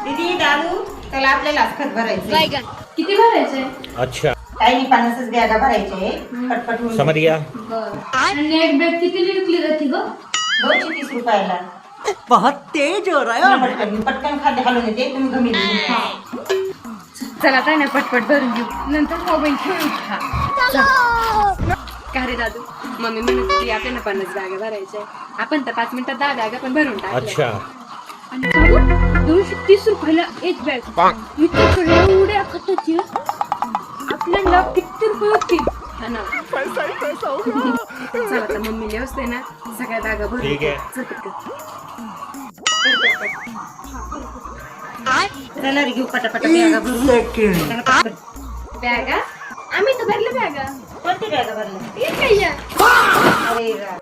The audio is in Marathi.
दीदी दादू त्याला आपल्याला खत भरायचं. किती भरायचंय? अच्छा काही नाही 50 बॅगा भरायचे पटपट होऊन समझ गया. आणि एक बॅग किती विकली जाते ग? 230 रुपयाला. बहुत तेज हो रहा है. पटकन पटकन खाद्य घालून येते तुम्ही कमी चला काय नाही पटपट भरून घेऊ नंतर मोबाईल खेळू. का रे दादू मम्मी म्हणत होती आपल्याला 50 बॅगा भरायच्या आपण तर 5 मिनिटात 10 बॅगा पण भरून टाकल्या. अच्छा आणि दादू 230 रुपयाला एक बॅग. मी तर एवढ्या खताची आपल्याला किती रुपये होतील हा ना. चला आता मम्मी असते ना सगळ्या बॅगा भरून ठीक आहे. चल पटकन. चला रे घेऊ पटापट बॅगा भरून. चला पटपट. बॅगा आम्ही तर भरल्या बॅगा. कोणती बॅगा भरल्या? एक काय या. अरे रा.